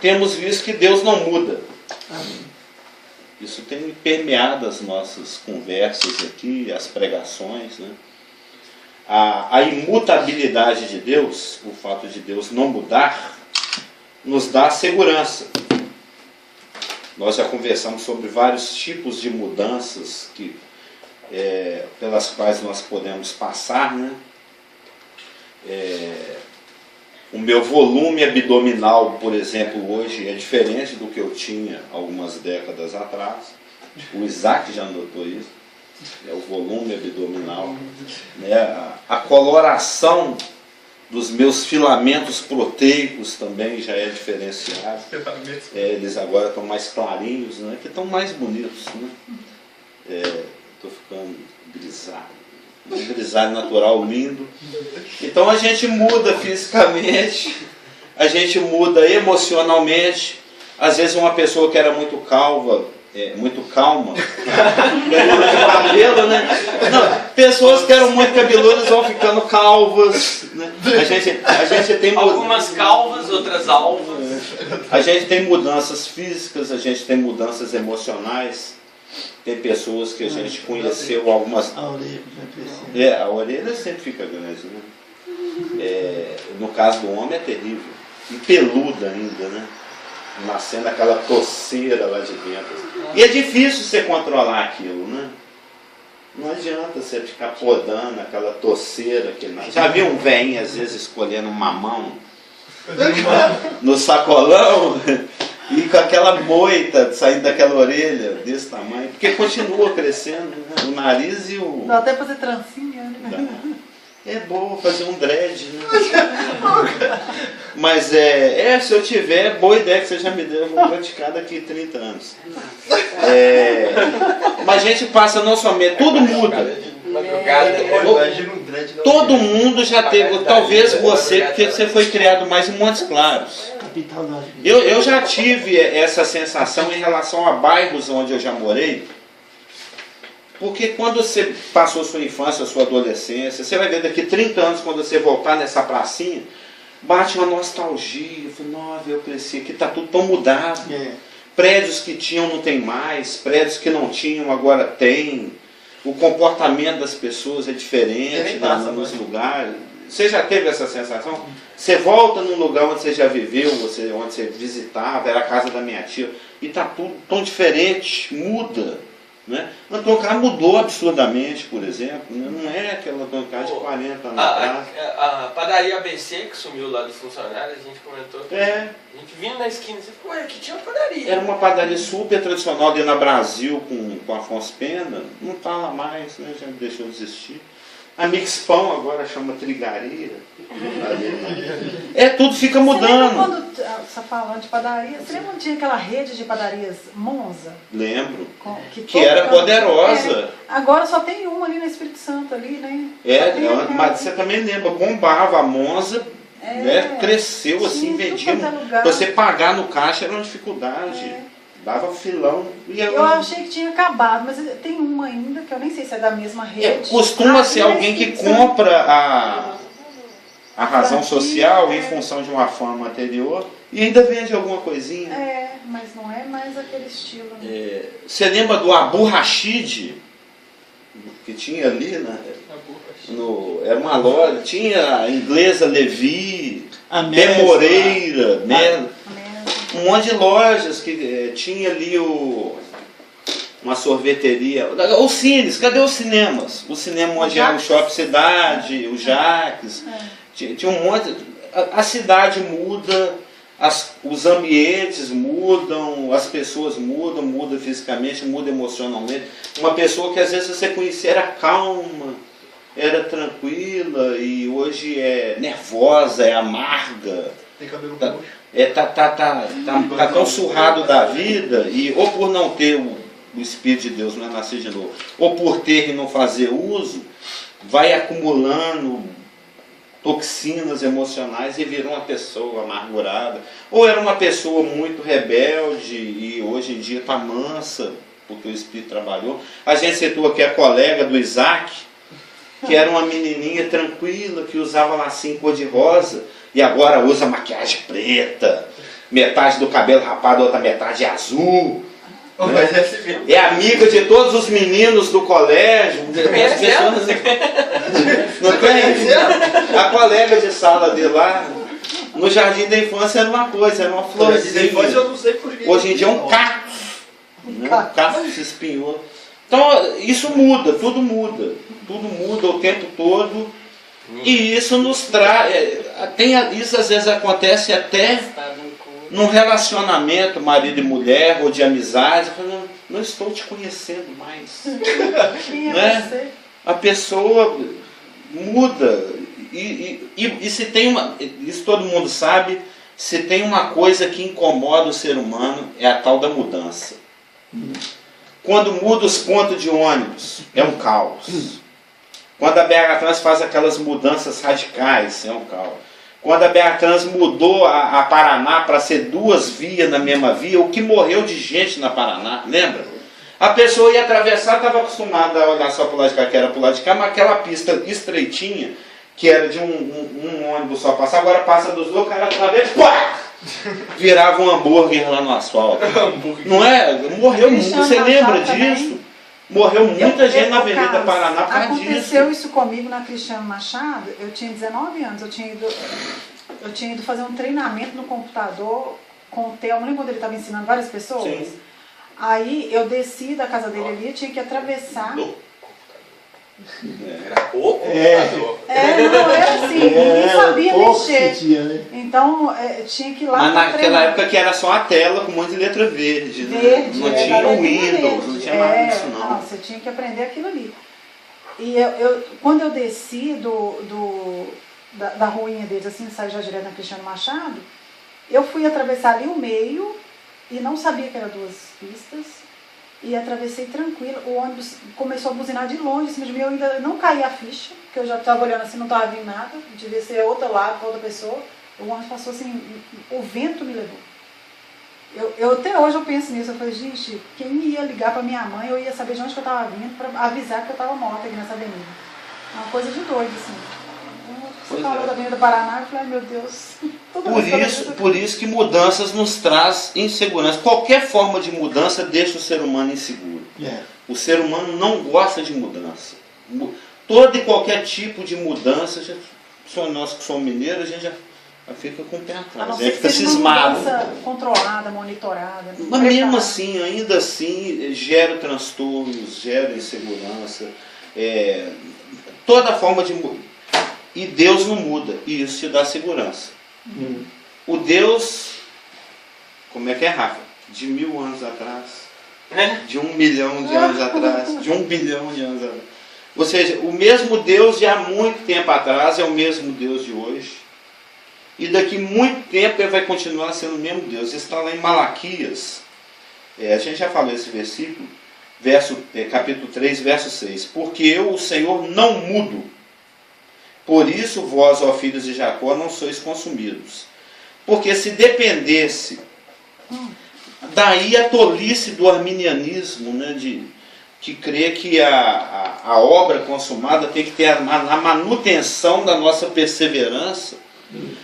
temos visto que Deus não muda. Isso tem permeado as nossas conversas aqui, as pregações, né? A imutabilidade de Deus, o fato de Deus não mudar, nos dá segurança. Nós já conversamos sobre vários tipos de mudanças pelas quais nós podemos passar, né? O meu volume abdominal, por exemplo, hoje é diferente do que eu tinha algumas décadas atrás. O Isaac já notou isso. O volume abdominal, né? A coloração dos meus filamentos proteicos também já é diferenciada. Eles agora estão mais clarinhos, né? Que estão mais bonitos, né? Estou ficando grisalho. Um grisalho natural lindo. Então a gente muda fisicamente, a gente muda emocionalmente. Às vezes uma pessoa que era muito calva, muito calma, cabelo de cabelo, né? Não, pessoas que eram muito cabeludas vão ficando calvas, né? A gente tem algumas calvas, outras alvas. A gente tem mudanças físicas, a gente tem mudanças emocionais. Tem pessoas que a gente conheceu algumas... A orelha, a orelha sempre fica grande, né? No caso do homem é terrível. E peluda ainda, né? Nascendo aquela toceira lá de dentro. E é difícil você controlar aquilo, né? Não adianta você ficar podando aquela toceira que nasce. Já viu um velhinho às vezes escolhendo um mamão no sacolão? E com aquela moita saindo daquela orelha desse tamanho, porque continua crescendo, né? O nariz e o... Dá até fazer trancinha, né? É bom fazer um dread, né? Mas se eu tiver, boa ideia que você já me deu, eu vou praticar daqui a 30 anos. Mas a gente passa não somente, tudo muda. Todo mundo já teve, talvez você, porque você foi criado mais em Montes Claros. Eu já tive essa sensação em relação a bairros onde eu já morei, porque quando você passou sua infância, sua adolescência, você vai ver daqui 30 anos, quando você voltar nessa pracinha, bate uma nostalgia. Eu falei, nossa, eu cresci aqui, está tudo tão mudado. Prédios que tinham não tem mais, prédios que não tinham agora tem. O comportamento das pessoas é diferente nos lugares. Você já teve essa sensação? Você volta num lugar onde você já viveu, onde você visitava, era a casa da minha tia, e está tudo tão diferente, muda. Né? Antônio Carlos mudou absurdamente, por exemplo. Né? Não é aquela Antônio Carlos de 40 anos atrás. A padaria ABC, que sumiu lá do funcionário, a gente comentou. A gente vindo na esquina, você falou, aqui tinha uma padaria. Era uma padaria super tradicional ali na Brasil, com Afonso Pena. Não está lá mais, né? Já deixou de existir. A Mix Pão agora chama Trigaria. Tudo fica mudando. Você lembra quando, você falando de padaria, você lembra quando tinha aquela rede de padarias Monza? Lembro. Que era poderosa. Agora só tem uma ali no Espírito Santo, ali, né? Mas você também lembra, bombava a Monza, né? Cresceu assim, vendia. Para você pagar no caixa era uma dificuldade. Dava filão. Eu achei que tinha acabado, mas tem uma ainda, que eu nem sei se é da mesma rede. Costuma ser alguém que compra a razão social em função de uma forma anterior e ainda vende alguma coisinha. Mas não é mais aquele estilo. Né? Você lembra do Abu Rashid? Que tinha ali, né? Era uma loja, tinha a Inglesa Levi, Demoreira, né? Um monte de lojas que tinha ali uma sorveteria. Os cines, cadê os cinemas? O cinema onde era o Shopping Cidade, o Jaques. Tinha um monte. A cidade muda, os ambientes mudam, as pessoas mudam, muda fisicamente, muda emocionalmente. Uma pessoa que às vezes você conhecia era calma, era tranquila e hoje é nervosa, é amarga. Tem cabelo roxo. Tá tão surrado da vida, e ou por não ter o Espírito de Deus, não é nascer de novo, ou por ter e não fazer uso, vai acumulando toxinas emocionais e vira uma pessoa amargurada. Ou era uma pessoa muito rebelde e hoje em dia está mansa, porque o Espírito trabalhou. A gente citou aqui a colega do Isaac, que era uma menininha tranquila, que usava lacinho cor-de-rosa, e agora usa maquiagem preta, metade do cabelo rapado, a outra metade é azul. Mas é assim mesmo. É amiga de todos os meninos do colégio. Conhece ela? Não tem? A colega de sala dele lá, no jardim da infância era uma coisa, era uma florzinha. Eu não sei por quê. Hoje em dia é um cacto. Né? Um cacto se espinhou. Então isso muda, tudo muda. Tudo muda o tempo todo. E isso nos traz. Isso às vezes acontece até num relacionamento, marido e mulher, ou de amizade. Não estou te conhecendo mais. Quem é Né? você? A pessoa muda. E se tem uma. Isso todo mundo sabe. Se tem uma coisa que incomoda o ser humano, é a tal da mudança. Quando muda os pontos de ônibus, é um caos. Quando a BH Trans faz aquelas mudanças radicais, é um caos. Quando a BH Trans mudou a Paraná para ser 2 vias na mesma via, o que morreu de gente na Paraná, lembra? A pessoa ia atravessar, estava acostumada a olhar só para o lado de cá, que era para o lado de cá, mas aquela pista estreitinha, que era de um ônibus só passar, agora passa dos dois, o cara atravessa, pá! Virava um hambúrguer lá no asfalto. Não é? Morreu muito, você lembra disso? Morreu muita gente na Avenida Paraná por causa disso. Aconteceu isso comigo na Cristiano Machado, eu tinha 19 anos, eu tinha ido fazer um treinamento no computador com o Theo, lembra quando ele estava ensinando várias pessoas? Sim. Aí eu desci da casa dele ali, eu tinha que atravessar. Era pouco? Não, era assim, ninguém sabia mexer. Dia, né? Então, tinha que ir lá. Mas pra naquela treinar. época que era só a tela com um monte de letra verde. Verde, não era tinha o letrinha Windows, verde. não tinha nada disso não. Não, você tinha que aprender aquilo ali. E quando eu desci da ruinha deles, assim, saí já direto na Cristiano Machado, eu fui atravessar ali o meio e não sabia que eram 2 pistas. E atravessei tranquila, o ônibus começou a buzinar de longe, assim, eu ainda não caí a ficha, porque eu já estava olhando assim, não estava vendo nada, devia ser outro lado, outra pessoa. O ônibus passou assim, o vento me levou. Até hoje eu penso nisso, eu falei, gente, quem ia ligar para minha mãe, eu ia saber de onde que eu estava vindo para avisar que eu estava morta aqui nessa avenida. É uma coisa de doido, assim. Você falou da Avenida Paraná, eu falei, ai meu Deus. Por isso que mudanças nos traz insegurança. Qualquer forma de mudança deixa o ser humano inseguro. O ser humano não gosta de mudança. Todo e qualquer tipo de mudança, nós que somos mineiros, a gente já fica com o pé atrás. A gente fica cismado. Uma mudança controlada, monitorada. Mas mesmo assim, ainda assim, gera transtornos, gera insegurança. Toda forma de mudança. E Deus não muda, e isso te dá segurança. O Deus, como é que é, Rafa? De 1000 anos atrás, de 1 milhão de anos atrás, de 1 bilhão de anos atrás. Ou seja, o mesmo Deus de há muito tempo atrás é o mesmo Deus de hoje. E daqui muito tempo ele vai continuar sendo o mesmo Deus. Isso está lá em Malaquias. A gente já falou esse versículo, capítulo 3, verso 6. Porque eu, o Senhor, não mudo. Por isso vós, ó filhos de Jacó, não sois consumidos. Porque se dependesse, daí a tolice do arminianismo, né, que crê que a obra consumada tem que ter a manutenção da nossa perseverança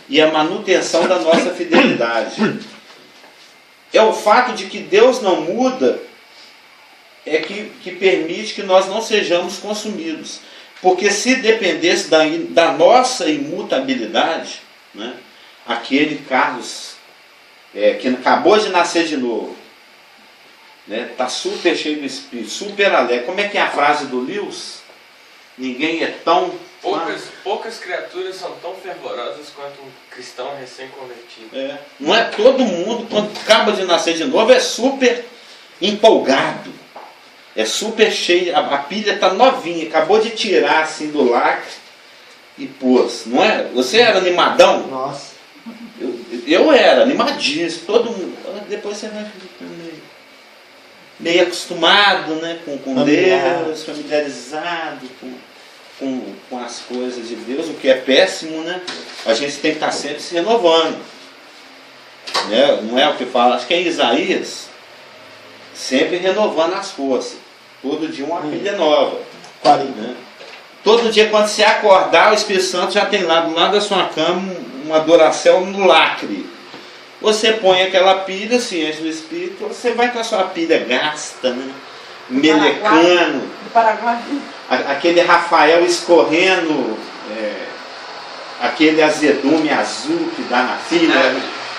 e a manutenção da nossa fidelidade. É o fato de que Deus não muda que permite que nós não sejamos consumidos. Porque se dependesse da nossa imutabilidade, né, aquele Carlos que acabou de nascer de novo, está super cheio do Espírito, super alegre. Como é que é a frase do Lewis? Ninguém é tão... Poucas criaturas são tão fervorosas quanto um cristão recém-convertido. Não é todo mundo, quando acaba de nascer de novo, é super empolgado. É super cheio, a pilha está novinha, acabou de tirar assim do lacre e pôs, não é? Você era animadão? Nossa. Eu era animadíssimo, todo mundo. Depois você vai ficando meio acostumado, né, com Deus, familiarizado com as coisas de Deus, o que é péssimo, né? A gente tem que estar sempre se renovando. Né? Não é o que fala, acho que é Isaías, sempre renovando as forças. Todo dia uma pilha nova. Né? Todo dia quando você acordar, o Espírito Santo já tem lá do lado da sua cama uma adoração no lacre. Você põe aquela pilha, se enche do Espírito, você vai com a sua pilha gasta, né? Melecano. Do Paraguai. Aquele Rafael escorrendo, aquele azedume azul que dá na pilha.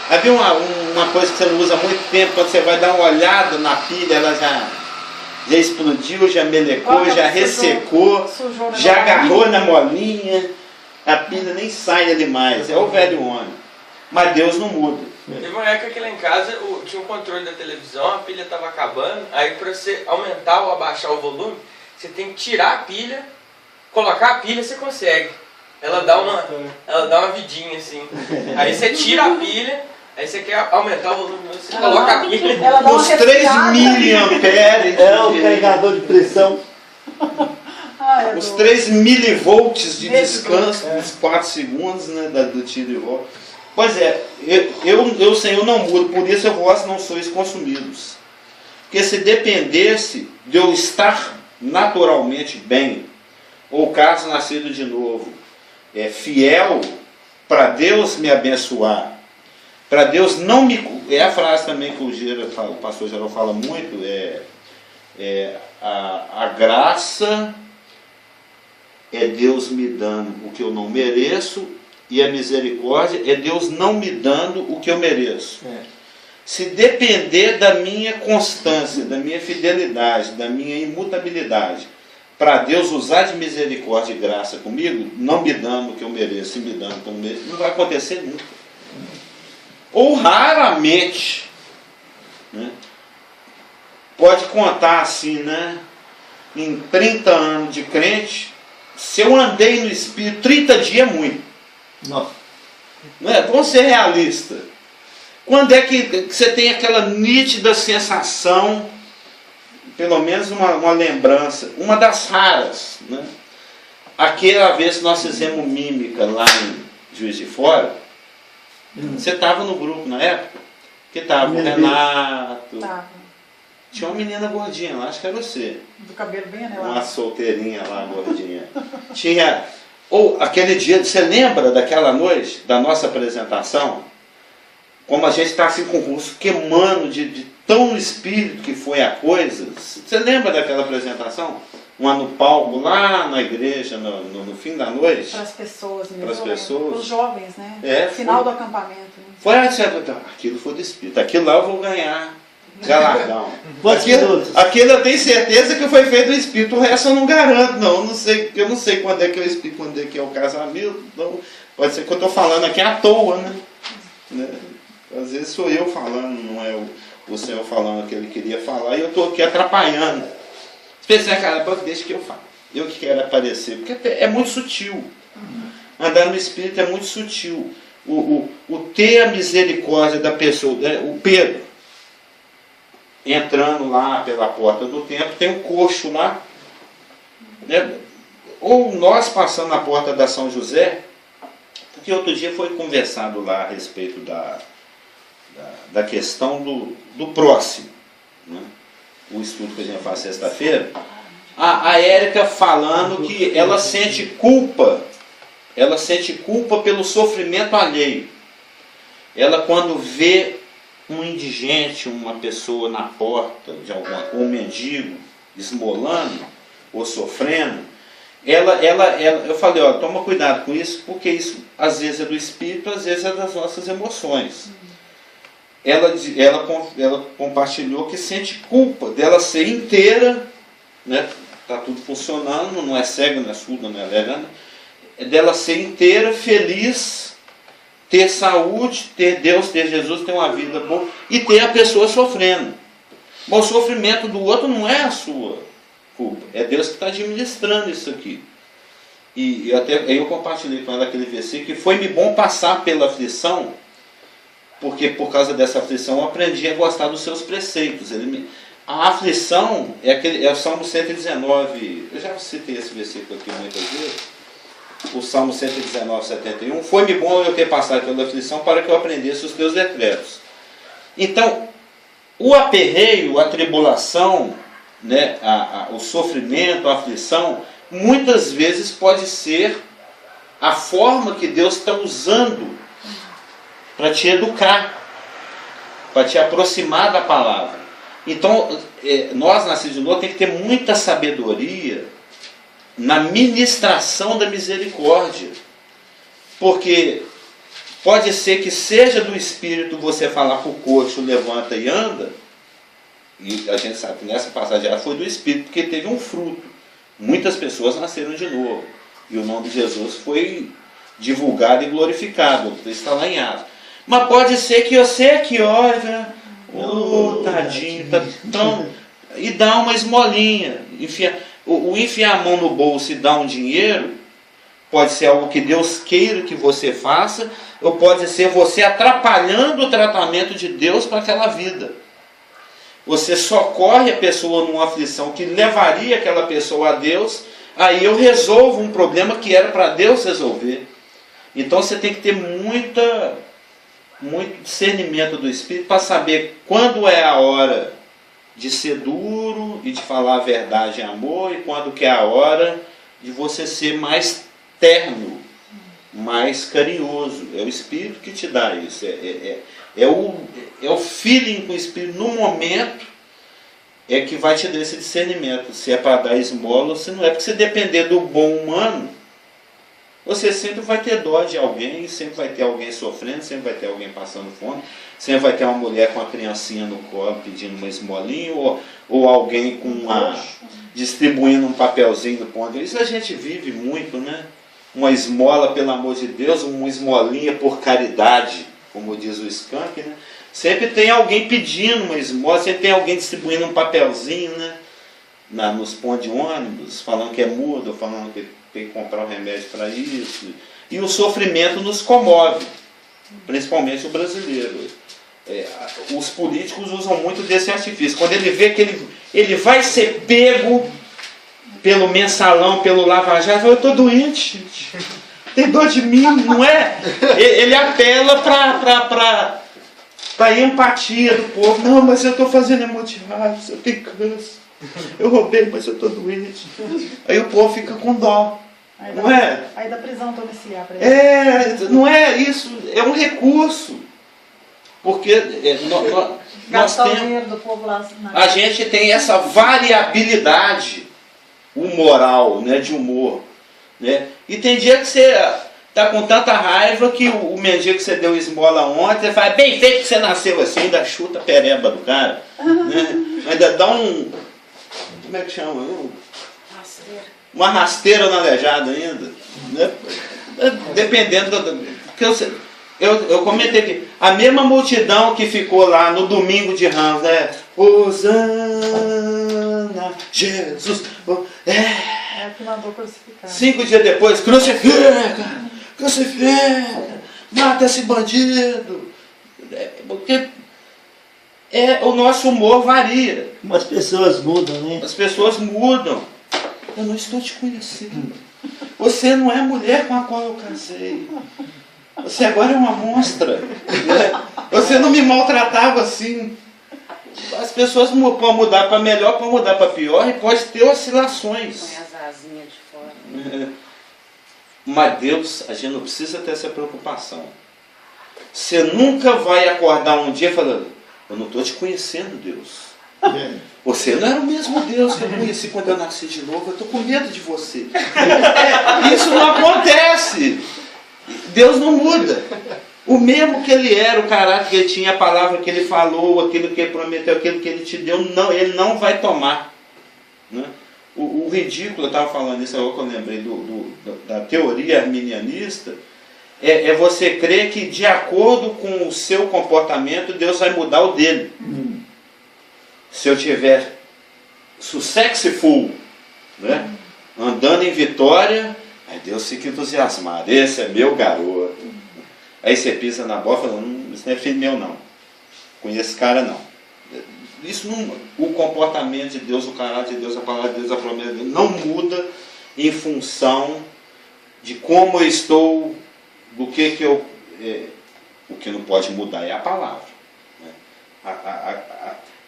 Havia uma coisa que você não usa há muito tempo, quando você vai dar uma olhada na pilha, ela já explodiu, já melecou, já ressecou, já agarrou na molinha, a pilha nem sai ali mais, é o velho homem. Mas Deus não muda. Teve uma época que lá em casa tinha um controle da televisão, a pilha estava acabando, aí para você aumentar ou abaixar o volume, você tem que tirar a pilha, colocar a pilha, você consegue. Ela dá uma vidinha assim. Aí você tira a pilha, aí você quer aumentar o volume, você coloca a pilha. Os 3 miliamperes. É o carregador de pressão. Os 3 milivolts de descanso, dos 4 segundos, né, do tiro e volta. Pois é, eu Senhor não mudo, por isso vós não sois consumidos. Porque se dependesse de eu estar naturalmente bem, ou caso nascido de novo, fiel para Deus me abençoar, para Deus não me... É a frase também que o pastor Geraldo fala muito, a graça é Deus me dando o que eu não mereço, e a misericórdia é Deus não me dando o que eu mereço. Se depender da minha constância, da minha fidelidade, da minha imutabilidade, para Deus usar de misericórdia e graça comigo, não me dando o que eu mereço e me dando o que eu mereço, não vai acontecer nunca. Ou raramente, né, pode contar assim, né, em 30 anos de crente, se eu andei no Espírito, 30 dias é muito. Nossa. Não é? Vamos ser realistas. Quando é que você tem aquela nítida sensação, pelo menos uma lembrança, uma das raras, né? Aquela vez que nós fizemos mímica lá em Juiz de Fora, você estava no grupo na época? Que estava o Renato. Tava. Tinha uma menina gordinha lá, acho que era você. Do cabelo bem anelado. Uma solteirinha lá, gordinha. Tinha... Ou aquele dia, você lembra daquela noite, da nossa apresentação? Como a gente está assim com o rosto queimando de tão espírito que foi a coisa. Você lembra daquela apresentação? Uma no palco, lá na igreja, no fim da noite? Para as pessoas mesmo. Para as pessoas. Para os jovens, né? Final do acampamento. Né? Foi aquilo foi do espírito. Aquilo lá eu vou ganhar. Galardão. Aquilo eu tenho certeza que foi feito do Espírito, o resto eu não garanto, não. Eu não sei quando é que eu explico, quando é que é o casamento. Então, pode ser que eu estou falando aqui à toa, né? Às vezes sou eu falando, não é o Senhor falando o que ele queria falar, e eu estou aqui atrapalhando. Pensei, cara, deixa que eu falo. Eu que quero aparecer, porque é muito sutil. Andar no Espírito é muito sutil. O ter a misericórdia da pessoa, né? O Pedro, entrando lá pela porta do templo, tem um coxo lá, né? Ou nós passando na porta da São José, porque outro dia foi conversado lá a respeito da questão do próximo, né? O estudo que a gente faz sexta-feira, a Érica falando que ela sente culpa pelo sofrimento alheio. Ela, quando vê um indigente, uma pessoa na porta de um mendigo esmolando ou sofrendo, eu falei, ó, toma cuidado com isso, porque isso às vezes é do espírito, às vezes é das nossas emoções. Ela compartilhou que sente culpa dela ser inteira, né? Tá tudo funcionando, não é cega, não é surda, não é lerda, dela ser inteira, feliz, ter saúde, ter Deus, ter Jesus, ter uma vida boa, e ter a pessoa sofrendo. Mas o sofrimento do outro não é a sua culpa, é Deus que está administrando isso aqui. E eu compartilhei com ela aquele versículo, que foi-me bom passar pela aflição, porque por causa dessa aflição eu aprendi a gostar dos seus preceitos. A aflição é o Salmo 119, eu já citei esse versículo aqui muitas vezes, o Salmo 119, 71, foi-me bom eu ter passado pela aflição para que eu aprendesse os teus decretos. Então, o aperreio, a tribulação, né, o sofrimento, a aflição, muitas vezes pode ser a forma que Deus está usando para te educar. para te aproximar da palavra. Então, nós, nascidos de novo, tem que ter muita sabedoria na ministração da misericórdia. Porque pode ser que seja do Espírito você falar para o coxo, levanta e anda, e a gente sabe que nessa passagem foi do Espírito, porque teve um fruto. Muitas pessoas nasceram de novo, e o nome de Jesus foi divulgado e glorificado, está lá em Atos. Mas pode ser que você que olha, tadinho, tá tão... e dá uma esmolinha, enfiar a mão no bolso e dar um dinheiro, pode ser algo que Deus queira que você faça, ou pode ser você atrapalhando o tratamento de Deus para aquela vida. Você socorre a pessoa numa aflição que levaria aquela pessoa a Deus, aí eu resolvo um problema que era para Deus resolver. Então você tem que ter muito discernimento do Espírito para saber quando é a hora de ser duro e de falar a verdade em amor, e quando que é a hora de você ser mais terno, mais carinhoso. É o Espírito que te dá isso. É o feeling com o Espírito no momento é que vai te dar esse discernimento. Se é para dar esmola ou se não é. Porque se depender do bom humano, você sempre vai ter dó de alguém, sempre vai ter alguém sofrendo, sempre vai ter alguém passando fome, sempre vai ter uma mulher com uma criancinha no colo pedindo uma esmolinha, ou alguém distribuindo um papelzinho no ponto. Isso a gente vive muito, né? Uma esmola, pelo amor de Deus, uma esmolinha por caridade, como diz o Skank, né? Sempre tem alguém pedindo uma esmola, sempre tem alguém distribuindo um papelzinho, né? Nos pontos de ônibus, falando que é mudo, falando que tem que comprar um remédio para isso. E o sofrimento nos comove, principalmente o brasileiro. Os políticos usam muito desse artifício. Quando ele vê que ele vai ser pego pelo mensalão, pelo lava-jato, fala: eu estou doente, gente. Tem dor de mim, não é? Ele apela para a empatia do povo. Não, mas eu estou fazendo hemodiálise, eu tenho câncer, eu roubei, mas eu estou doente. Aí o povo fica com dó. Não é? Aí da prisão domiciliar para ele. Não é isso, é um recurso. Porque nós temos, dinheiro do povo lá a gente tem essa variabilidade humoral, né, de humor. Né? E tem dia que você está com tanta raiva que o mendigo que você deu esmola ontem, você fala: bem feito que você nasceu assim, ainda chuta a pereba do cara. Né? Ainda dá como é que chama? Uma rasteira na aleijada ainda. Né? Dependendo porque eu comentei aqui, a mesma multidão que ficou lá no domingo de Ramos, né? Hosana, Jesus. Que mandou crucificar. 5 dias depois, crucifica, mata esse bandido. Porque o nosso humor varia. As pessoas mudam, né? As pessoas mudam. Eu não estou te conhecendo. Você não é a mulher com a qual eu casei. Você agora é uma monstra. Né? Você não me maltratava assim. As pessoas podem mudar para melhor, podem mudar para pior, e pode ter oscilações. Põe as asinhas de fora. Mas Deus, a gente não precisa ter essa preocupação. Você nunca vai acordar um dia falando: eu não estou te conhecendo, Deus. Você não era o mesmo Deus que eu conheci quando eu nasci de novo. Eu estou com medo de você. Isso não acontece. Deus não muda. O mesmo que ele era, o caráter que ele tinha, a palavra que ele falou, aquilo que ele prometeu, aquilo que ele te deu, não, ele não vai tomar. Né? O ridículo, eu estava falando isso agora que eu lembrei da teoria arminianista, é você crer que de acordo com o seu comportamento, Deus vai mudar o dele. Se eu tiver successful, né? Andando em vitória, aí Deus fica entusiasmado. Esse é meu garoto. Aí você pisa na bola e fala: isso não é filho meu não. Conheço esse cara não. Isso não, o comportamento de Deus, o caráter de Deus, a palavra de Deus, a promessa de Deus não muda em função de como eu estou, do que eu... o que não pode mudar é a palavra. Né?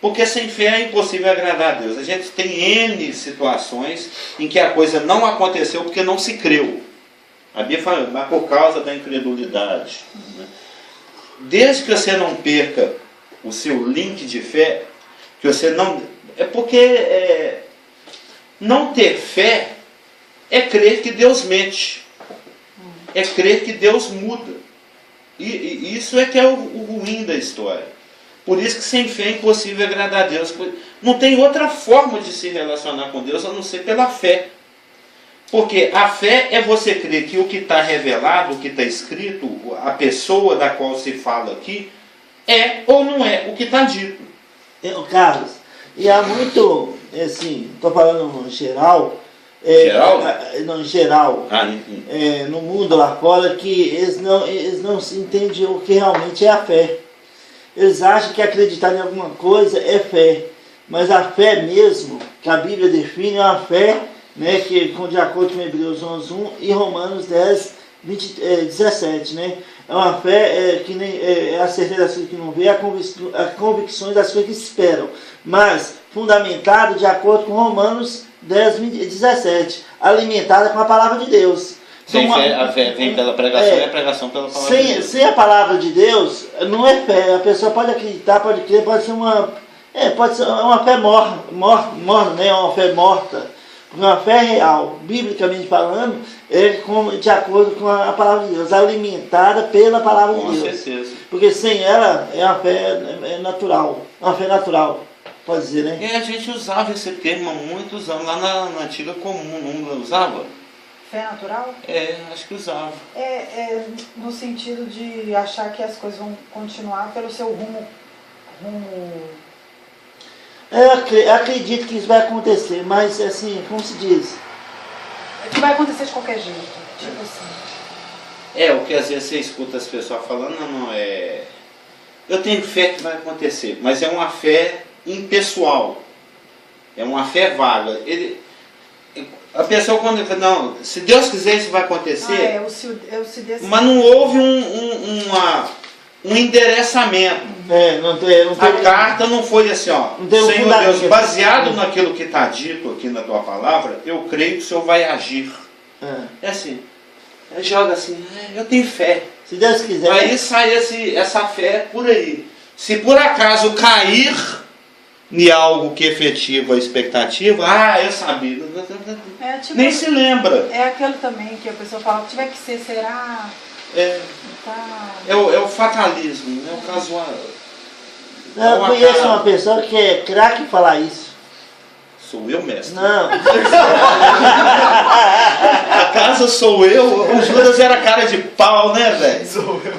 Porque sem fé é impossível agradar a Deus. A gente tem N situações em que a coisa não aconteceu porque não se creu. A Bíblia fala: mas por causa da incredulidade. Né? Desde que você não perca o seu link de fé, que você não... É porque não ter fé é crer que Deus mente. É crer que Deus muda. E isso é que é o ruim da história. Por isso que sem fé é impossível agradar a Deus. Não tem outra forma de se relacionar com Deus a não ser pela fé. Porque a fé é você crer que o que está revelado, o que está escrito, a pessoa da qual se fala aqui, é ou não é o que está dito. Carlos, e há muito, assim, estou falando no geral, Geral? Não, em geral, Enfim. no mundo lá fora, que eles não se entendem o que realmente é a fé. Eles acham que acreditar em alguma coisa é fé, mas a fé mesmo, que a Bíblia define, é uma fé, né, que, de acordo com Hebreus 11:1 e Romanos 10:17, né? É uma fé que nem é a certeza das coisas que não vê, as convicções das coisas que se esperam, mas fundamentado de acordo com Romanos 10:17, alimentada com a palavra de Deus. Sem fé, a fé vem pela pregação e a pregação pela palavra de Deus. Sem a palavra de Deus, não é fé. A pessoa pode acreditar, pode crer, pode ser uma fé morta, né? Uma fé morta. Uma fé real, biblicamente falando, é de acordo com a palavra de Deus, alimentada pela palavra de Deus. Com certeza. Porque sem ela é uma fé natural, uma fé natural, pode dizer, né? E a gente usava esse termo há muitos anos, lá na antiga comum, não usava? Fé natural? Acho que usava. No sentido de achar que as coisas vão continuar pelo seu rumo. Eu acredito que isso vai acontecer, mas assim, como se diz? Que vai acontecer de qualquer jeito, tipo assim. O que às vezes você escuta as pessoas falando, eu tenho fé que vai acontecer, mas é uma fé impessoal. É uma fé vaga. A pessoa quando fala, não, se Deus quiser isso vai acontecer, mas não houve um endereçamento. Não tem A carta não foi assim, Senhor Deus, baseado naquilo que está dito aqui na tua palavra, eu creio que o Senhor vai agir. É assim, joga assim, eu tenho fé. Se Deus quiser. Aí sai essa fé por aí. Se por acaso cair em algo que efetiva a expectativa, eu sabia. Nem se lembra. É aquilo também que a pessoa fala, que tiver que ser, será? É o fatalismo, é o casual. Eu conheço uma pessoa que é craque em falar isso. Sou eu, mestre? Não. Acaso sou eu? O Judas era cara de pau, né, velho? Sou eu.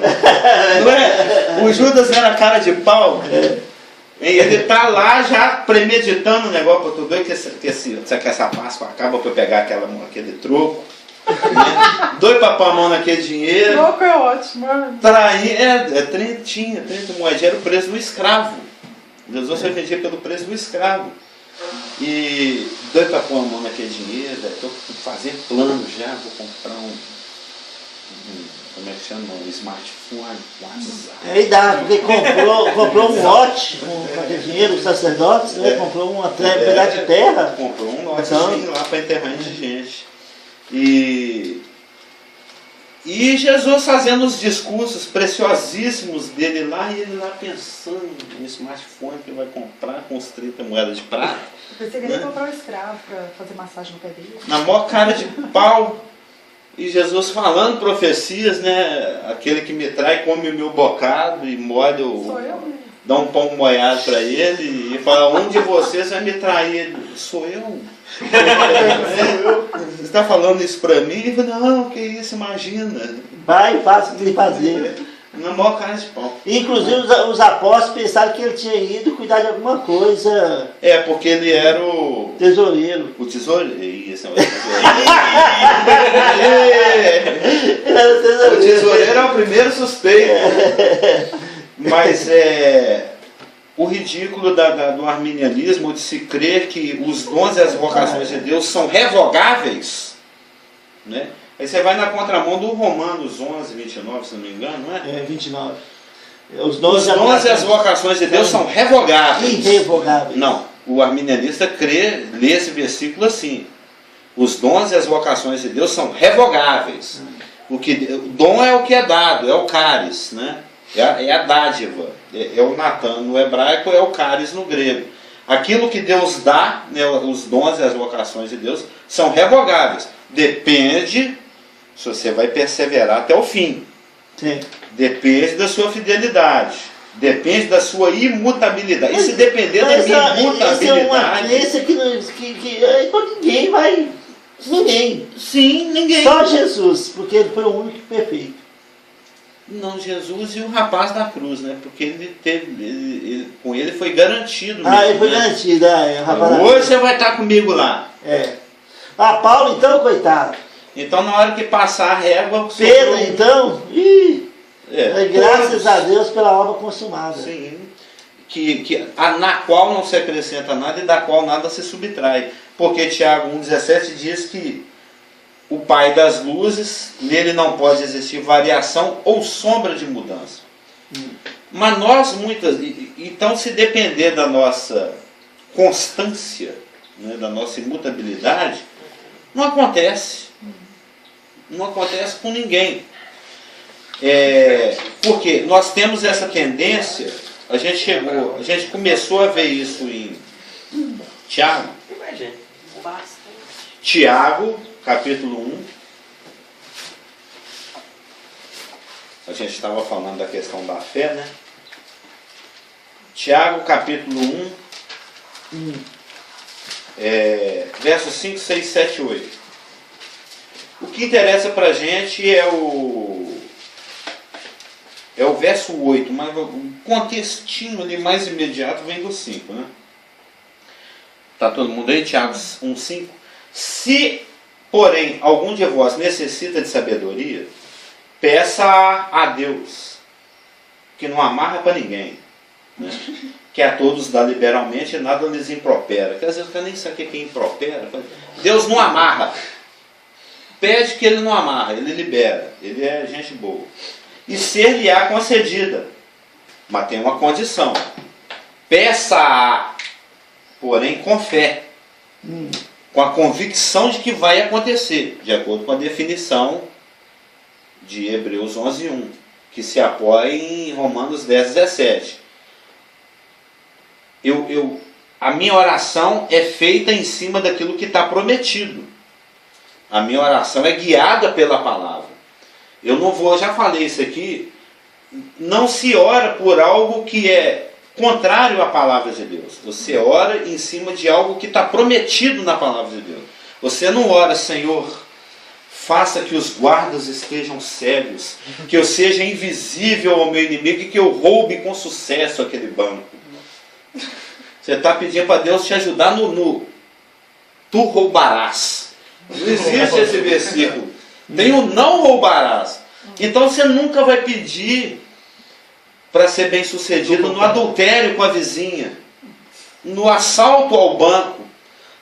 Não é? O Judas era cara de pau. Ele tá lá já premeditando o negócio para tu ver que essa Páscoa acaba para eu pegar aquele troco. Doido para pôr a mão naquele dinheiro. Troco é ótimo, mano. Trair, 30 moedas, era o preço do escravo. Jesus foi vendido pelo preço do escravo. E doido para pôr a mão naquele dinheiro, estou fazendo plano já, vou comprar como é que chama? Um smartphone, WhatsApp. Dá, porque comprou um lote com aquele dinheiro, os sacerdotes, né? Comprou um pedaço de terra. Comprou um lotezinho lá para enterrar indigente. E Jesus fazendo os discursos preciosíssimos dele lá, e ele lá pensando no smartphone que ele vai comprar com os 30 moedas de prata. Eu pensei que ele ia comprar um escravo para fazer massagem no pé dele. Na maior cara de pau. E Jesus falando profecias, né? Aquele que me trai come o meu bocado e molha Sou eu, né? Dá um pão molhado para ele e fala, um de vocês vai me trair. Sou eu? Você está falando isso para mim? Ele fala, não, que isso, imagina. Vai e faça o que ele fazia. Na maior cara de pau. Inclusive os apóstolos pensaram que ele tinha ido cuidar de alguma coisa. Porque ele era o tesoureiro. O tesoureiro? Isso, é o tesoureiro. O tesoureiro é o primeiro suspeito. Mas o ridículo do arminianismo, de se crer que os dons e as vocações de Deus são revogáveis, né? Aí você vai na contramão do Romanos 11, 29, se não me engano, não é? 29. Os dons e as vocações de Deus são revogáveis. Irrevogáveis. Não, o arminianista lê esse versículo assim. Os dons e as vocações de Deus são revogáveis. O dom é o que é dado, é o cáris, né? É a dádiva. É o Natan no hebraico, é o caris no grego. Aquilo que Deus dá, né, os dons e as vocações de Deus, são revogáveis. Depende se você vai perseverar até o fim. Sim. Depende da sua fidelidade. Depende da sua imutabilidade. E se depender da imutabilidade... Isso é uma crença que então ninguém vai... Ninguém. Sim, ninguém. Só Jesus, porque ele foi o único perfeito. Não, Jesus e o rapaz da cruz, né? Porque ele teve... com ele foi garantido. Ele foi garantido. O rapaz da Hoje cruz. você vai estar comigo lá. Paulo, então, coitado. Então, na hora que passar a régua... Pedro, então... graças todos, a Deus pela obra consumada. Sim. Na qual não se acrescenta nada e da qual nada se subtrai. Porque Tiago 1,17 diz que o Pai das luzes, nele não pode existir variação ou sombra de mudança. Mas nós então, se depender da nossa constância, né, da nossa imutabilidade, não acontece. Não acontece com ninguém. Porque nós temos essa tendência, a gente começou a ver isso em Tiago. Tiago, capítulo 1. A gente estava falando da questão da fé, né? Tiago, capítulo 1, versos 5, 6, 7, 8. O que interessa para a gente é o verso 8, mas o contextinho ali mais imediato vem do 5, né? Está todo mundo aí? Tiago 1, 5. Se, porém, algum de vós necessita de sabedoria, peça a Deus, que não amarra para ninguém, né? Que a todos dá liberalmente e nada lhes impropera. Porque às vezes o cara nem sabe o que é impropera. Deus não amarra. Pede que ele não amarra, ele libera. Ele é gente boa. E ser-lhe-á concedida. Mas tem uma condição. Peça-a, porém com fé. Com a convicção de que vai acontecer, de acordo com a definição de Hebreus 11:1, que se apoia em Romanos 10:17. A minha oração é feita em cima daquilo que está prometido. A minha oração é guiada pela palavra. Eu não vou, já falei isso aqui, não se ora por algo que é contrário à palavra de Deus. Você ora em cima de algo que está prometido na palavra de Deus. Você não ora, Senhor, faça que os guardas estejam cegos, que eu seja invisível ao meu inimigo e que eu roube com sucesso aquele banco. Você está pedindo para Deus te ajudar no tu roubarás. Não existe esse versículo. Tem o não roubarás. Então você nunca vai pedir para ser bem sucedido no adultério com a vizinha, no assalto ao banco,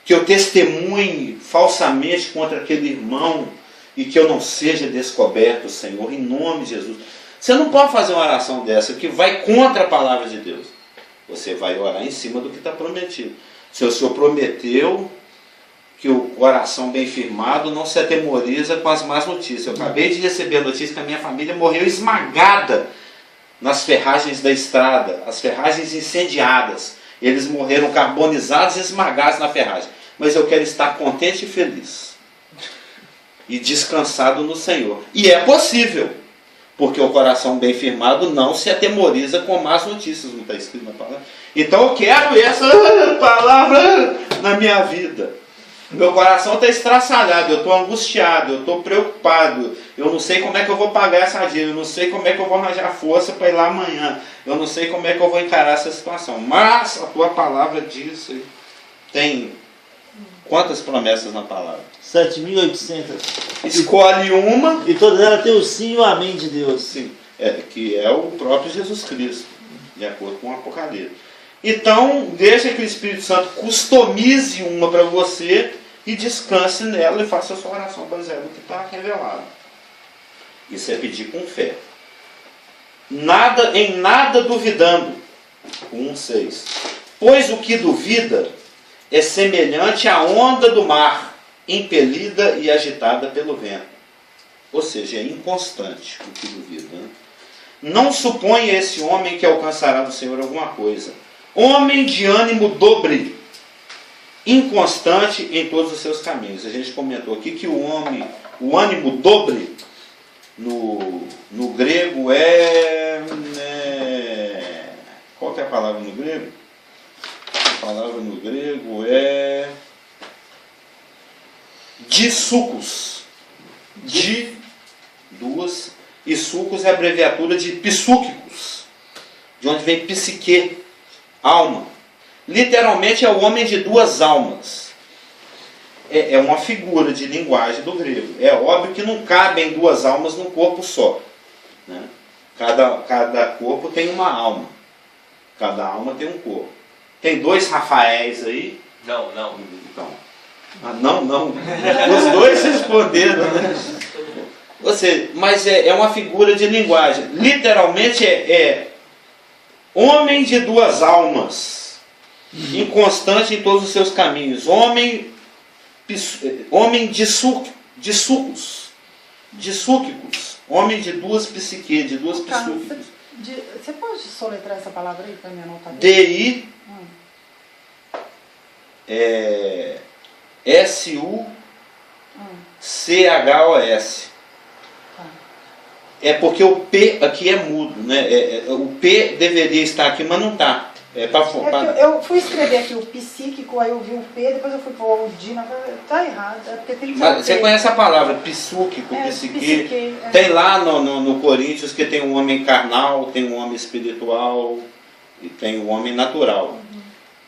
que eu testemunhe falsamente contra aquele irmão e que eu não seja descoberto, Senhor, em nome de Jesus. Você não pode fazer uma oração dessa que vai contra a palavra de Deus. Você vai orar em cima do que está prometido. Se o Senhor prometeu que o coração bem firmado não se atemoriza com as más notícias. Eu acabei de receber a notícia que a minha família morreu esmagada nas ferragens da estrada, as ferragens incendiadas. Eles morreram carbonizados e esmagados na ferragem. Mas eu quero estar contente e feliz. E descansado no Senhor. E é possível. Porque o coração bem firmado não se atemoriza com más notícias. Não está escrito na palavra. Então eu quero essa palavra na minha vida. Meu coração está estraçalhado, eu estou angustiado, eu estou preocupado, eu não sei como é que eu vou pagar essa dívida, eu não sei como é que eu vou arranjar força para ir lá amanhã, eu não sei como é que eu vou encarar essa situação. Mas a tua palavra diz, tem quantas promessas na palavra? 7.800. Escolhe uma. E todas elas têm o sim e o amém de Deus. Sim, que é o próprio Jesus Cristo, de acordo com o Apocalipse. Então, deixa que o Espírito Santo customize uma para você e descanse nela e faça a sua oração baseada no que está revelado. Isso é pedir com fé. Em nada duvidando. 1,6. Pois o que duvida é semelhante à onda do mar, impelida e agitada pelo vento. Ou seja, é inconstante o que duvida. Né? não suponha esse homem que alcançará do Senhor alguma coisa. Homem de ânimo dobre, inconstante em todos os seus caminhos. A gente comentou aqui que o ânimo dobre, no grego qual que é a palavra no grego? A palavra no grego é disucos. Duas. E sucos é a abreviatura de psúquicos, de onde vem psique, alma. Literalmente é o homem de duas almas. É uma figura de linguagem do grego. É óbvio que não cabem duas almas num corpo só, né? Cada corpo tem uma alma. Cada alma tem um corpo. Tem dois Rafaéis aí? Não. Então, não. Os dois responderam, né? Ou seja, mas é uma figura de linguagem. Literalmente é homem de duas almas, inconstante em todos os seus caminhos. Homem de sucos, homem de duas psique, de duas psúquicos. Você pode soletrar essa palavra aí para mim anotar? D-I S-U-C-H-O-S. É porque o P aqui é mudo, né? O P deveria estar aqui, mas não está. Eu fui escrever aqui o psíquico, aí eu vi o P, depois eu fui para o Dina, tá errado, é porque tem que ser. Você conhece a palavra psúquico, psique? Tem lá no Coríntios que tem um homem carnal, tem um homem espiritual e tem um homem natural.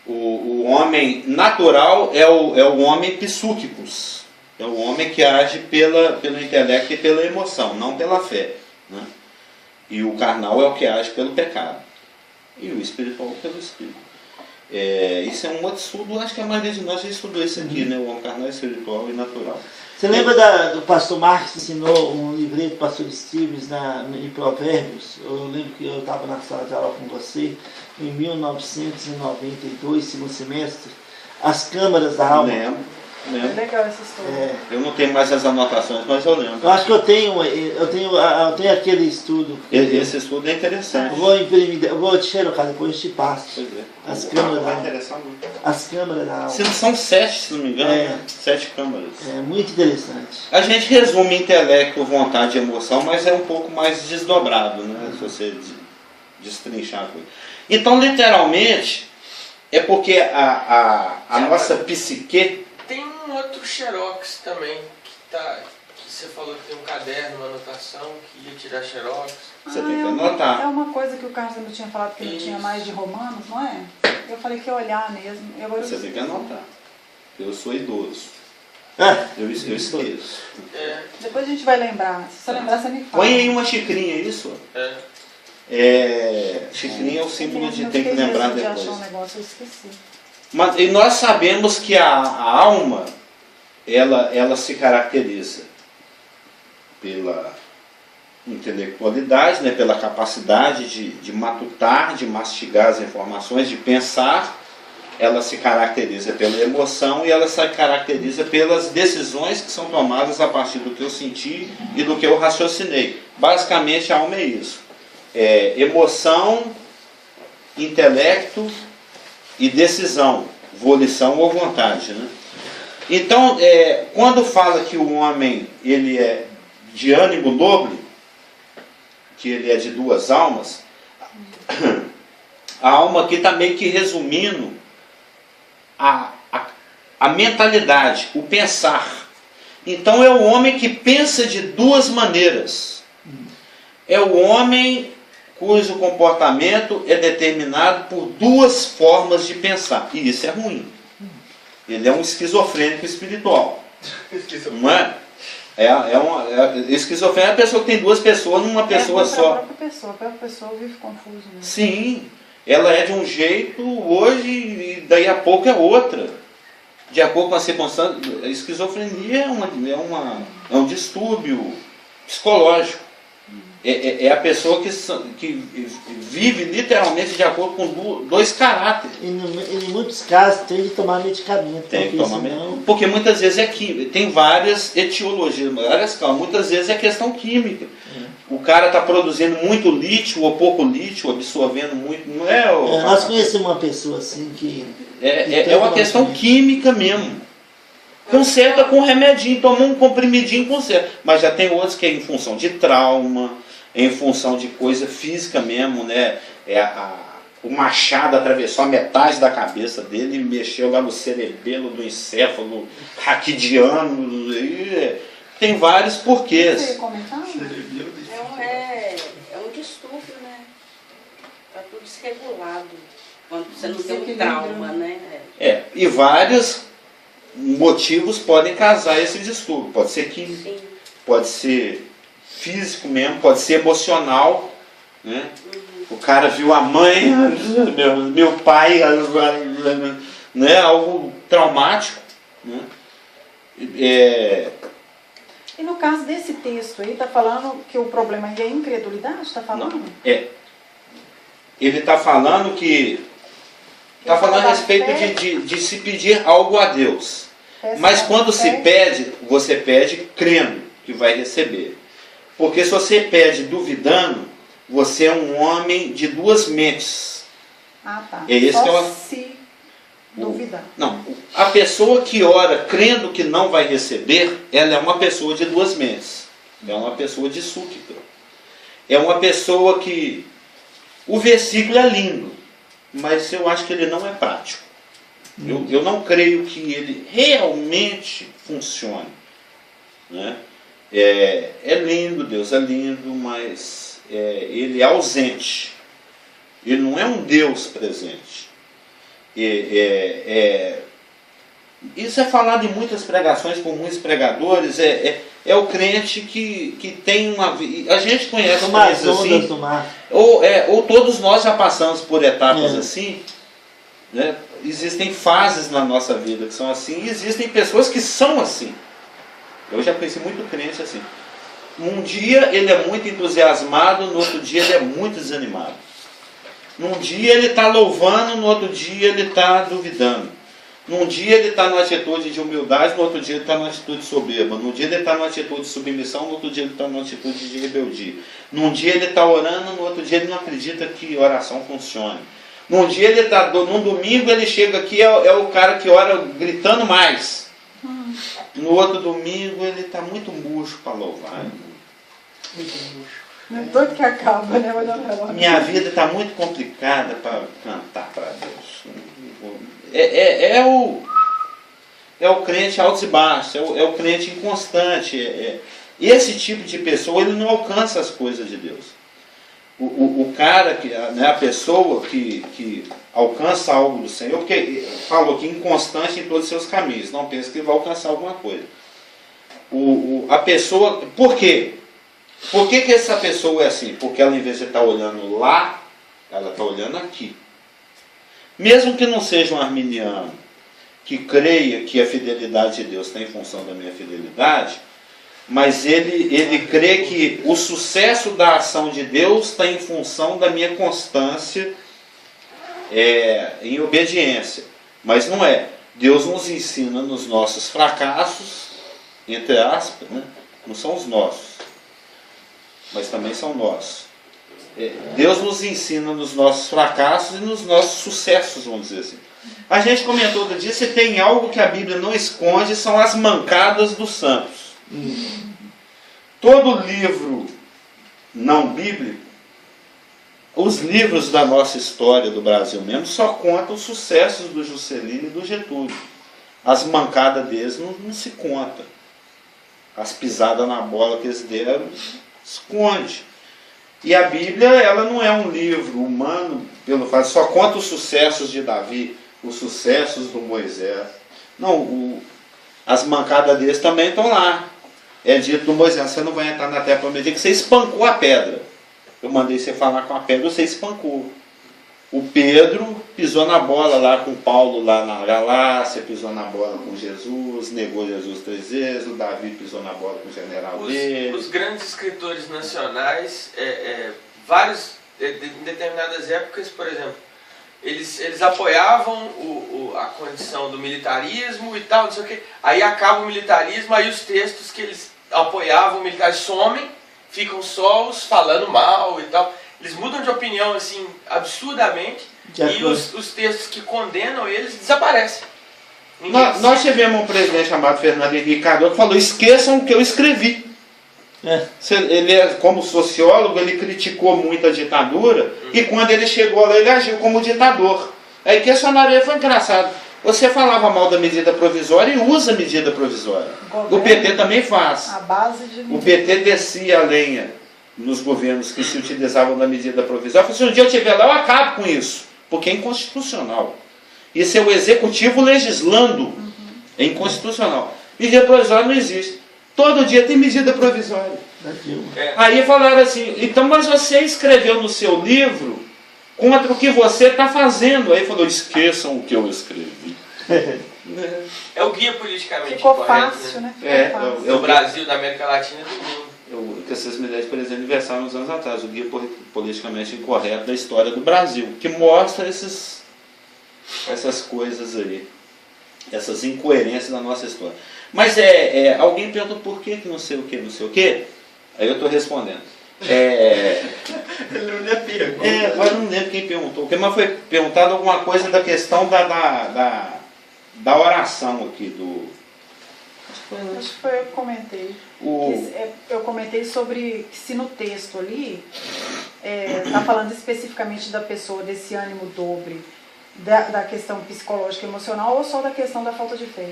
O homem natural é o homem psúquicos. É o homem que age pelo intelecto e pela emoção, não pela fé, né? E o carnal é o que age pelo pecado. E o espiritual pelo espírito. Isso é um outro estudo, acho que a maioria de nós já estudou isso aqui, né? O homem carnal, espiritual e natural. Você lembra do pastor Marx que ensinou um livreto do pastor Stevens em Provérbios? Eu lembro que eu estava na sala de aula com você, em 1992, segundo semestre, as câmaras da alma. Lembro. É legal essa história. Eu não tenho mais as anotações, mas eu lembro. Eu acho que eu tenho aquele estudo. Esse estudo é interessante. Eu vou imprimir, eu vou te xerocar, depois eu te passo. Pois é. As câmaras da vai alma. interessar muito. As câmaras da alma. Se não são 7, se não me engano, É. 7 câmaras. É muito interessante. A gente resume intelecto, vontade e emoção, mas é um pouco mais desdobrado, né? Se você destrinchar a coisa. Então, literalmente, é porque a nossa psique... Tem um outro xerox também, que você falou que tem um caderno, uma anotação, que ia tirar xerox. Você tem que anotar. É uma coisa que o Carlos ainda tinha falado que não tinha mais de Romanos, não é? Eu falei que ia olhar mesmo. Você tem que anotar. Eu sou idoso. Eu esqueço. Depois a gente vai lembrar. Se você lembrar, você me fala. Põe aí uma xicrinha, isso? Xicrinha é o símbolo de tem que lembrar depois. Eu achar um negócio, eu esqueci. E nós sabemos que a alma, ela se caracteriza pela intelectualidade, né, pela capacidade de matutar, de mastigar as informações, de pensar. Ela se caracteriza pela emoção e ela se caracteriza pelas decisões que são tomadas a partir do que eu senti e do que eu raciocinei. Basicamente, a alma é isso. Emoção, intelecto e decisão, volição ou vontade, né? Então, quando fala que o homem ele é de ânimo nobre, que ele é de duas almas, a alma aqui está meio que resumindo a mentalidade, o pensar. Então é o homem que pensa de duas maneiras. É o homem cujo comportamento é determinado por duas formas de pensar. E isso é ruim. Ele é um esquizofrênico espiritual. Não é? Esquizofrênico é a pessoa que tem duas pessoas numa pessoa só. A própria pessoa vive confuso. Né? Sim, ela é de um jeito hoje e daí a pouco é outra. De acordo com a circunstância, a esquizofrenia é um distúrbio psicológico. É a pessoa que vive literalmente de acordo com dois caráteres. E em muitos casos tem que tomar medicamento. Tem que tomar medicamento. Porque muitas vezes tem várias etiologias, várias causas. Muitas vezes é questão química. o cara está produzindo muito lítio ou pouco lítio, absorvendo muito, não é? Nós conhecemos uma pessoa assim que... É uma questão química mesmo. Conserta com remedinho, toma um comprimidinho, conserta. Mas já tem outros que é em função de trauma, em função de coisa física mesmo, né? O machado atravessou a metade da cabeça dele e mexeu lá no cerebelo do encéfalo raquidiano. Tem vários porquês. Você comentar? É um distúrbio, né? Está tudo desregulado. Quando você não tem um trauma, né? E vários motivos podem causar esse distúrbio. Pode ser químico, Sim. pode ser físico mesmo, pode ser emocional, né? O cara viu a mãe, meu pai, né? Algo traumático, né? E no caso desse texto aí, está falando que o problema aí é incredulidade? Está falando? Não, ele está falando que... Está falando a respeito de se pedir algo a Deus. Mas quando se pede, você pede crendo que vai receber. Porque se você pede duvidando, você é um homem de duas mentes. Ah, tá. É esse Só que é se duvidar. Não, a pessoa que ora crendo que não vai receber, ela é uma pessoa de duas mentes. É uma pessoa de súquita. É uma pessoa que... O versículo é lindo, mas eu acho que ele não é prático. Eu não creio que ele realmente funcione, né? É lindo, Deus é lindo, mas ele é ausente. Ele não é um Deus presente. Isso é falado em muitas pregações por muitos pregadores. É o crente que tem uma vida. A gente conhece crentes assim. Ou todos nós já passamos por etapas assim, né? Existem fases na nossa vida que são assim, e existem pessoas que são assim. Eu já conheci muito crente assim. Um dia ele é muito entusiasmado, no outro dia ele é muito desanimado. Num dia ele está louvando, no outro dia ele está duvidando. Num dia ele está numa atitude de humildade, no outro dia ele está numa atitude soberba. Num dia ele está numa atitude de submissão, no outro dia ele está numa atitude de rebeldia. Num dia ele está orando, no outro dia ele não acredita que oração funcione. Num dia ele está, num domingo ele chega aqui, é o cara que ora gritando mais. No outro domingo ele está muito murcho para louvar. Muito murcho. Não é doido que acaba, né? Minha vida está muito complicada para cantar para Deus. É o crente altos e baixos, é o crente inconstante. Esse tipo de pessoa ele não alcança as coisas de Deus. O cara, né, a pessoa que alcança algo do Senhor, porque falou que inconstante em todos os seus caminhos, não pensa que vai alcançar alguma coisa. A pessoa, por quê? Por que essa pessoa é assim? Porque ela, em vez de estar olhando lá, ela está olhando aqui. Mesmo que não seja um arminiano, que creia que a fidelidade de Deus está em função da minha fidelidade, mas ele crê que o sucesso da ação de Deus está em função da minha constância em obediência. Mas não é. Deus nos ensina nos nossos fracassos, entre aspas, né? Não são os nossos, mas também são nossos. Deus nos ensina nos nossos fracassos e nos nossos sucessos, vamos dizer assim. A gente comentou outro dia, se tem algo que a Bíblia não esconde, são as mancadas dos santos. Todo livro não bíblico, os livros da nossa história do Brasil mesmo, só contam os sucessos do Juscelino e do Getúlio. As mancadas deles não se contam. As pisadas na bola que eles deram, esconde. E a Bíblia, ela não é um livro humano, pelo fato, só conta os sucessos de Davi, os sucessos do Moisés. Não, as mancadas deles também estão lá. É dito do Moisés, você não vai entrar na terra prometida, que você espancou a pedra. Eu mandei você falar com a pedra, você espancou. O Pedro pisou na bola lá com Paulo lá na Galácia, pisou na bola com Jesus, negou Jesus 3 vezes, o Davi pisou na bola com o general dele. Os grandes escritores nacionais, vários, em determinadas épocas, por exemplo, eles apoiavam a condição do militarismo e tal, não sei o quê. Aí acaba o militarismo, aí os textos que eles apoiavam o militar somem ficam sós falando mal e tal. Eles mudam de opinião assim absurdamente e os textos que condenam eles desaparecem. Nós tivemos um presidente chamado Fernando Henrique Cardoso que falou: esqueçam o que eu escrevi. Ele, como sociólogo, ele criticou muito a ditadura e quando ele chegou lá ele agiu como ditador. Aí questionaram ele, foi engraçado. Você falava mal da medida provisória e usa a medida provisória. O PT também faz. A base de O PT descia a lenha nos governos que se utilizavam da medida provisória. Se um dia eu estiver lá, eu acabo com isso, porque é inconstitucional. Isso é o executivo legislando. É inconstitucional. Medida provisória não existe. Todo dia tem medida provisória. Aí falaram assim, então, mas você escreveu no seu livro contra o que você está fazendo. Aí falou, esqueçam o que eu escrevi. É o guia politicamente ficou correto, fácil, né? É, Ficou fácil. Do Brasil, da América Latina e do mundo. Que vocês me deram de presente de aniversário uns anos atrás, o guia politicamente incorreto da história do Brasil, que mostra essas coisas aí, essas incoerências da nossa história. Mas alguém perguntou por que não sei o que, não sei o que, aí eu estou respondendo. Ele não lhe pergunta. Agora eu não lembro quem perguntou, mas foi perguntado alguma coisa da questão da oração aqui do... Acho que foi eu que comentei. Eu comentei sobre que se no texto ali está falando especificamente da pessoa, desse ânimo dobre, da questão psicológica e emocional, ou só da questão da falta de fé.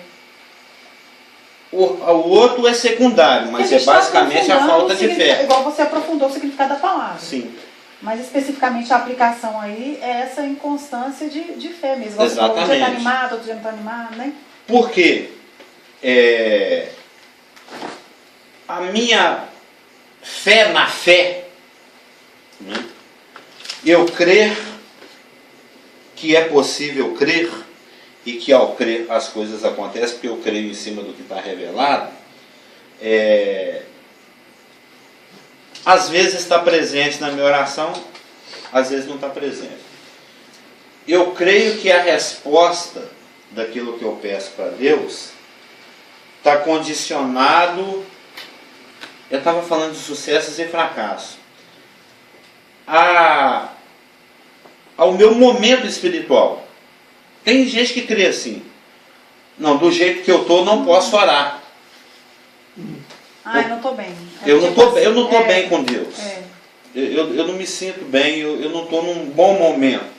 O outro é secundário, mas é basicamente a falta de fé. Igual você aprofundou o significado da palavra. Sim. Mas especificamente a aplicação aí é essa inconstância de fé mesmo. Você falou, um dia está animado, outro dia não está animado, né? Por quê? A minha fé na fé, né? Eu crer que é possível crer e que ao crer as coisas acontecem, porque eu creio em cima do que está revelado, às vezes está presente na minha oração, às vezes não está presente. Eu creio que a resposta daquilo que eu peço para Deus está condicionado. Eu estava falando de sucessos e fracassos. Ao meu momento espiritual. Tem gente que crê assim. Não, do jeito que eu estou, não posso orar. Eu não estou bem. Eu não estou bem com Deus. Eu não me sinto bem, eu não estou num bom momento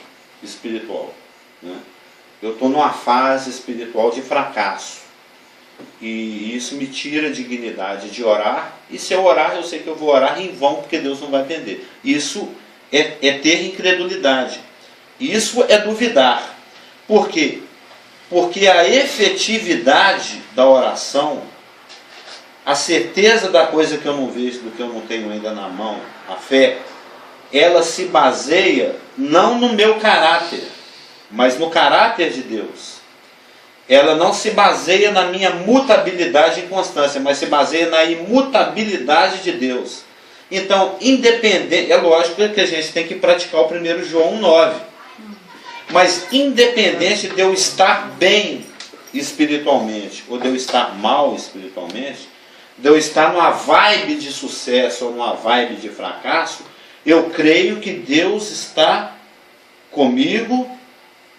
espiritual. Né? Eu estou numa fase espiritual de fracasso. E isso me tira a dignidade de orar. E se eu orar, eu sei que eu vou orar em vão, porque Deus não vai atender. Isso é ter incredulidade. Isso é duvidar. Por quê? Porque a efetividade da oração, a certeza da coisa que eu não vejo, do que eu não tenho ainda na mão, a fé, ela se baseia não no meu caráter, mas no caráter de Deus. Ela não se baseia na minha mutabilidade e constância, mas se baseia na imutabilidade de Deus. Então, independente, é lógico que a gente tem que praticar o 1 João 9. Mas independente de eu estar bem espiritualmente, ou de eu estar mal espiritualmente, de eu estar numa vibe de sucesso ou numa vibe de fracasso, eu creio que Deus está comigo,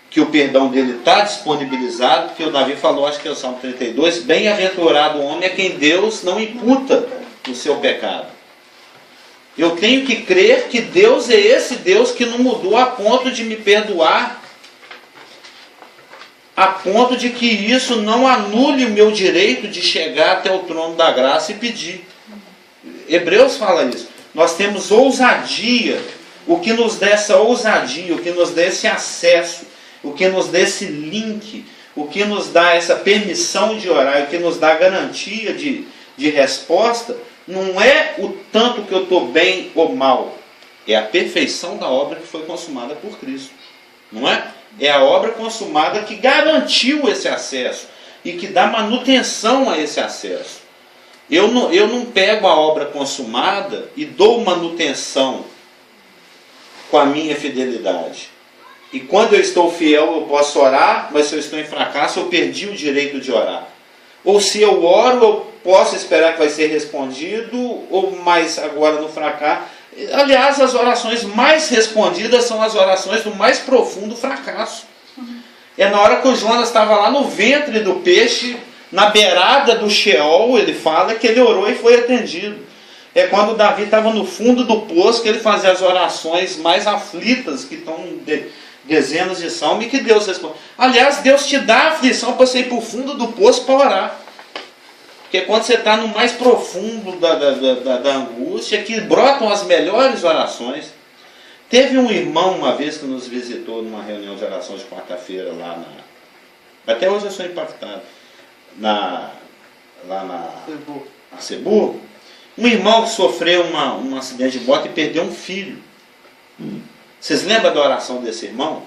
que o perdão dele está disponibilizado, que o Davi falou, acho que é o Salmo 32, bem-aventurado o homem a quem Deus não imputa o seu pecado. Eu tenho que crer que Deus é esse Deus que não mudou a ponto de me perdoar, a ponto de que isso não anule o meu direito de chegar até o trono da graça e pedir. Hebreus fala isso. Nós temos ousadia, o que nos dá essa ousadia, o que nos dá esse acesso, o que nos dá esse link, o que nos dá essa permissão de orar, o que nos dá garantia de resposta, não é o tanto que eu estou bem ou mal, é a perfeição da obra que foi consumada por Cristo, não é? É a obra consumada que garantiu esse acesso e que dá manutenção a esse acesso. Eu não pego a obra consumada e dou manutenção com a minha fidelidade. E quando eu estou fiel, eu posso orar, mas se eu estou em fracasso, eu perdi o direito de orar. Ou se eu oro, eu posso esperar que vai ser respondido, ou mais agora no fracasso. Aliás, as orações mais respondidas são as orações do mais profundo fracasso. É na hora que o Jonas estava lá no ventre do peixe, na beirada do Sheol, ele fala que ele orou e foi atendido. É quando Davi estava no fundo do poço que ele fazia as orações mais aflitas, que estão dezenas de salmos, e que Deus responde. Aliás, Deus te dá a aflição para você ir para o fundo do poço para orar. Porque quando você está no mais profundo da angústia, que brotam as melhores orações. Teve um irmão uma vez que nos visitou numa reunião de oração de quarta-feira lá na... Até hoje eu sou impactado. Lá na Cebu. Um irmão que sofreu um acidente de moto e perdeu um filho. Vocês lembram da oração desse irmão?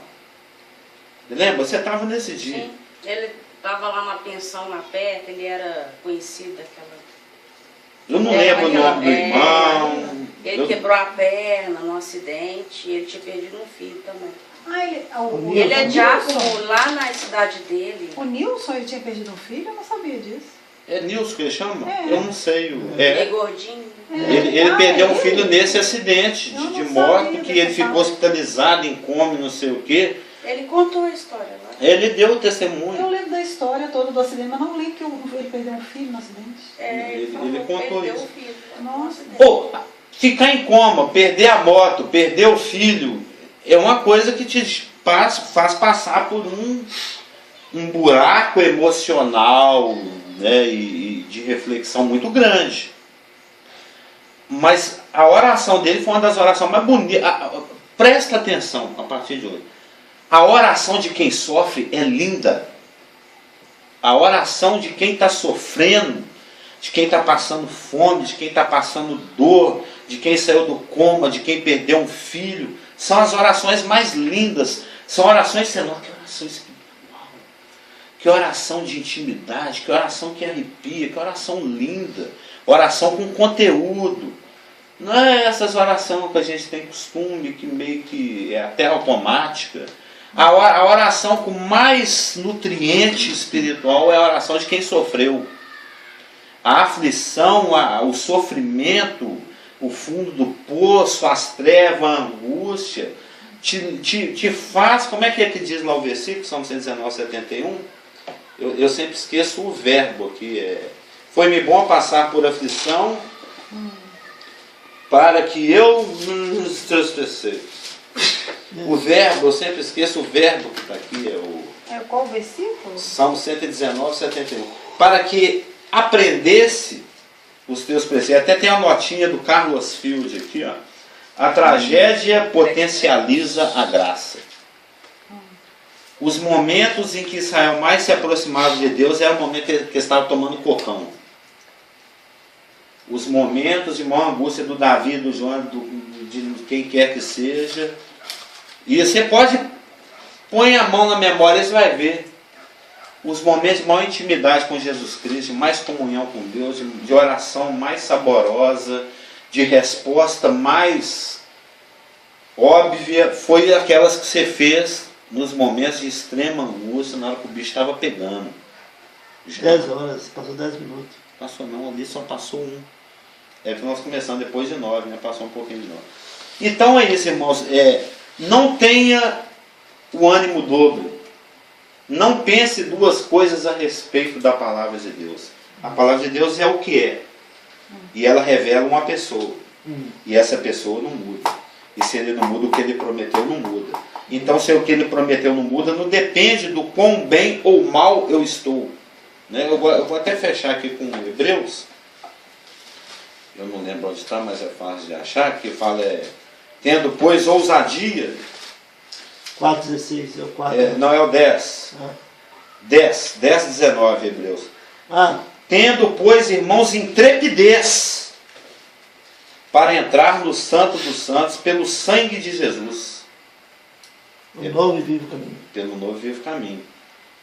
Lembra? Você estava nesse dia. Sim, ele estava lá na pensão lá perto, ele era conhecido daquela... Eu não lembro o nome do irmão. Ele quebrou a perna num acidente e ele tinha perdido um filho também. Ele é diácono lá na cidade dele. O Nilson, ele tinha perdido um filho? Eu não sabia disso. É Nilson que ele chama? É. Eu não sei. Ele é gordinho. Ele perdeu um filho nesse acidente de moto, que ele ficou hospitalizado em coma, não sei o quê. Ele contou a história lá. Ele deu o testemunho. Eu lembro da história toda do acidente, mas não lembro que ele perdeu um filho no acidente. Ele contou perdeu isso. o filho. Nossa. Pô, ficar em coma, perder a moto, perder o filho, é uma coisa que te faz passar por um buraco emocional, né, e de reflexão muito grande. Mas a oração dele foi uma das orações mais bonitas. Presta atenção a partir de hoje. A oração de quem sofre é linda. A oração de quem está sofrendo, de quem está passando fome, de quem está passando dor, de quem saiu do coma, de quem perdeu um filho, são as orações mais lindas. São orações, que oração espiritual, que oração de intimidade, que oração que arrepia, que oração linda, oração com conteúdo. Não é essas orações que a gente tem costume, que meio que é até automática. A oração com mais nutriente espiritual é a oração de quem sofreu. A aflição, o sofrimento, o fundo do poço, as trevas, a angústia, te faz, como é que diz lá o versículo, Salmo 119, 71? Eu sempre esqueço o verbo aqui. Foi-me bom passar por aflição, para que eu o verbo, eu sempre esqueço o verbo que está aqui. Qual o versículo? Salmo 119, 71. Para que aprendesse os teus preceitos. Até tem a notinha do Carlos Field aqui, ó. A tragédia potencializa a graça. Os momentos em que Israel mais se aproximava de Deus era o momento que estava tomando cocão. Os momentos de maior angústia do Davi, do João, de quem quer que seja. E você pode põe a mão na memória, você vai ver os momentos de maior intimidade com Jesus Cristo, de mais comunhão com Deus, de oração mais saborosa, de resposta mais óbvia, foi aquelas que você fez nos momentos de extrema angústia, na hora que o bicho estava pegando. 10 horas, passou 10 minutos. Passou não, ali só passou um. É que nós começamos depois de 9, né? Passou um pouquinho de 9. Então é isso, irmãos. Não tenha o ânimo dobro. Não pense duas coisas a respeito da palavra de Deus. A palavra de Deus é o que é. E ela revela uma pessoa. E essa pessoa não muda. E se ele não muda, o que ele prometeu não muda. Então, se o que ele prometeu não muda, não depende do quão bem ou mal eu estou. Né? Eu vou até fechar aqui com Hebreus. Eu não lembro onde está, mas é fácil de achar. Que fala, tendo, pois, ousadia. 4,16 é o 4. Não, é o 10. 10, 19, Hebreus. Tendo, pois, irmãos, intrepidez para entrar no Santo dos Santos pelo sangue de Jesus. O novo e vivo caminho. Pelo novo e vivo caminho.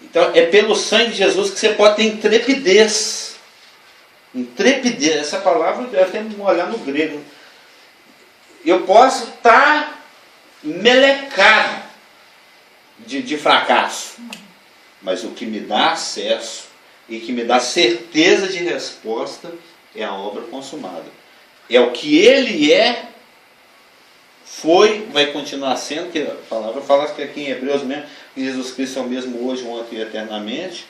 Então, é pelo sangue de Jesus que você pode ter intrepidez. Intrepidez, essa palavra eu tenho que olhar no grego. Eu posso estar melecado de fracasso, mas o que me dá acesso e que me dá certeza de resposta é a obra consumada. É o que ele é, foi, vai continuar sendo, que a palavra fala que aqui em Hebreus mesmo, que Jesus Cristo é o mesmo hoje, ontem e eternamente.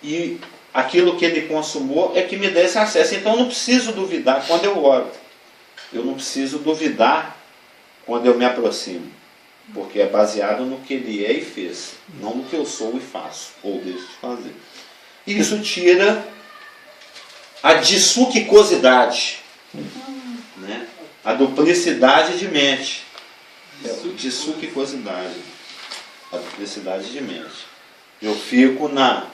E aquilo que ele consumou é que me dá esse acesso. Então eu não preciso duvidar quando eu oro. Eu não preciso duvidar quando eu me aproximo. Porque é baseado no que ele é e fez, não no que eu sou e faço, ou deixo de fazer. E isso tira a dissuquicosidade, né? A duplicidade de mente. Dissuquicosidade. A duplicidade de mente. Eu fico na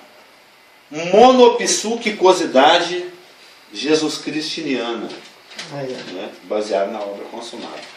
monopsuquicosidade jesuscristiniana, né? Baseada na obra consumada.